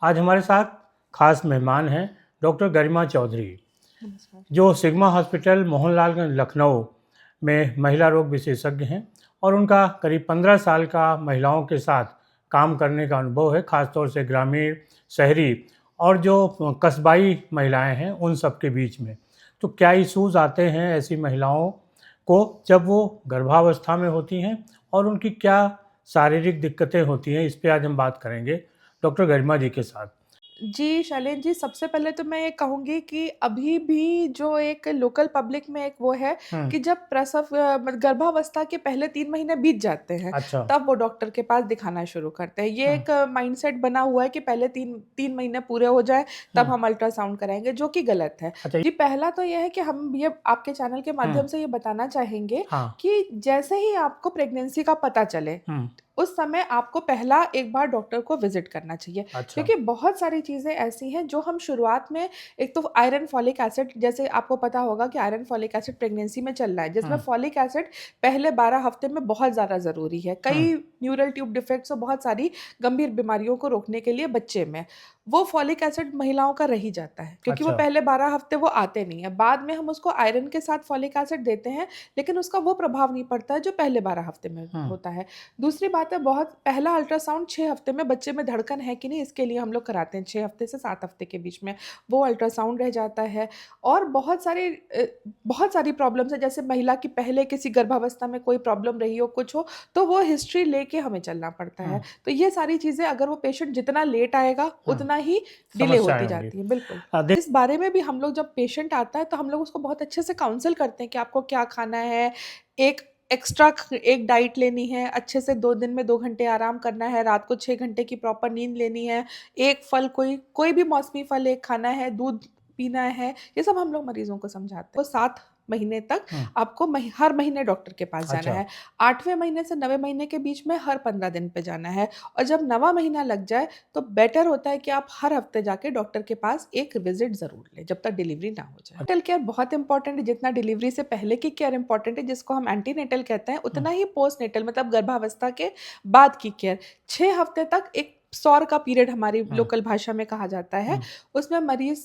आज हमारे साथ खास मेहमान हैं डॉक्टर गरिमा चौधरी, जो सिग्मा हॉस्पिटल मोहनलालगंज लखनऊ में महिला रोग विशेषज्ञ हैं और उनका करीब 15 साल का महिलाओं के साथ काम करने का अनुभव है, ख़ासतौर से ग्रामीण, शहरी और जो कस्बाई महिलाएं हैं उन सब के बीच में। तो क्या इश्यूज़ आते हैं ऐसी महिलाओं को जब वो गर्भावस्था में होती हैं और उनकी क्या शारीरिक दिक्कतें होती हैं, इस पे आज हम बात करेंगे डॉक्टर गरिमा जी के साथ। जी, शैलेंद्र जी, सबसे पहले तो मैं ये कहूँगी कि अभी भी जो एक लोकल पब्लिक में एक वो है हुँ, कि जब गर्भावस्था के पहले 3 महीने बीत जाते हैं, अच्छा। तब वो डॉक्टर के पास दिखाना शुरू करते हैं। ये हुँ, एक माइंडसेट बना हुआ है कि पहले 3 महीने पूरे हो जाएँ, हुँ, तब हम अल्ट्रासाउंड कराएँगे, जो कि गलत है। अच्छा। जी, पहला तो ये है कि हम ये आपके चैनल के हुँ, माध्यम से ये बताना चाहेंगे हाँ, कि जैसे ही आपको प्रेगनेंसी का पता चले, हुँ, उस समय आपको पहला एक बार डॉक्टर को विज़िट करना चाहिए। अच्छा। क्योंकि बहुत सारी चीज़ें ऐसी हैं जो हम शुरुआत में, एक तो आयरन फॉलिक एसिड, जैसे आपको पता होगा कि आयरन फॉलिक एसिड प्रेगनेंसी में चल रहा है, जिसमें हुँ, फॉलिक एसिड पहले 12 हफ्ते में बहुत ज़्यादा ज़रूरी है। हुँ, कई न्यूरल ट्यूब डिफेक्ट्स और बहुत सारी गंभीर बीमारियों को रोकने के लिए बच्चे में, वो फॉलिक एसिड महिलाओं का रह ही जाता है, क्योंकि वो अच्छा। पहले 12 हफ्ते वो आते नहीं हैं। बाद में हम उसको आयरन के साथ फॉलिक एसिड देते हैं, लेकिन उसका वो प्रभाव नहीं पड़ता है जो पहले 12 हफ्ते में हुँ, होता है। दूसरी बात है, बहुत पहला अल्ट्रासाउंड 6 हफ्ते में बच्चे में धड़कन है कि नहीं, इसके लिए हम लोग कराते हैं 6 हफ्ते से 7 हफ्ते के बीच में, वो अल्ट्रासाउंड रह जाता है। और बहुत सारी प्रॉब्लम्स हैं, जैसे महिला की पहले किसी गर्भावस्था में कोई प्रॉब्लम रही हो, कुछ हो, तो वो हिस्ट्री लेके हमें चलना पड़ता हुँ, है। तो ये सारी चीज़ें, अगर वो पेशेंट जितना लेट आएगा, हुँ, उतना ही डिले समस्याएँ होती होंगी। जाती है। बिल्कुल। दे इस बारे में भी हम लोग, जब पेशेंट आता है, तो हम लोग उसको बहुत अच्छे से काउंसल करते हैं कि आपको क्या खाना है, एक एक्स्ट्रा एक डाइट लेनी है, अच्छे से 2 दिन में 2 घंटे आराम करना है, रात को 6 घंटे की प्रॉपर नींद लेनी है, एक फल, कोई कोई भी मौसमी फल एक खाना है, दूध पीना है, ये सब हम लोग मरीज़ों को समझाते हैं। तो 7 महीने तक हुँ, आपको हर महीने डॉक्टर के पास जाना अच्छा, है। 8वें महीने से 9वें महीने के बीच में हर 15 दिन पे जाना है, और जब 9वाँ महीना लग जाए, तो बेटर होता है कि आप हर हफ्ते जाके डॉक्टर के पास एक विज़िट ज़रूर लें, जब तक डिलीवरी ना हो जाए। नेटल केयर बहुत इम्पोर्टेंट है, जितना डिलीवरी से पहले की केयर इम्पोर्टेंट है, जिसको हम एंटीनेटल कहते हैं, हुँ, उतना ही पोस्टनेटल, मतलब गर्भावस्था के बाद की केयर, 6 हफ्ते तक एक सौर का पीरियड हमारी हुँ, लोकल भाषा में कहा जाता है। हुँ, उसमें मरीज़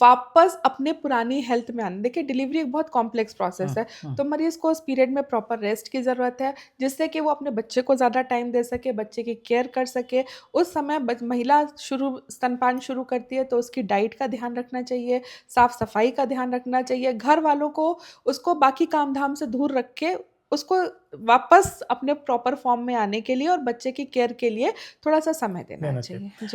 वापस अपने पुरानी हेल्थ में आना, देखिए डिलीवरी एक बहुत कॉम्प्लेक्स हुँ, प्रोसेस है, हुँ, तो मरीज़ को उस पीरियड में प्रॉपर रेस्ट की ज़रूरत है, जिससे कि वो अपने बच्चे को ज़्यादा टाइम दे सके, बच्चे की केयर कर सके। उस समय महिला स्तनपान शुरू करती है, तो उसकी डाइट का ध्यान रखना चाहिए, साफ-सफाई का ध्यान रखना चाहिए, घर वालों को उसको बाकी काम-धाम से दूर रख के, उसको वापस अपने प्रॉपर फ़ॉर्म में आने के लिए और बच्चे की केयर के लिए थोड़ा-सा समय देना देना चाहिए। चाहिए। जी।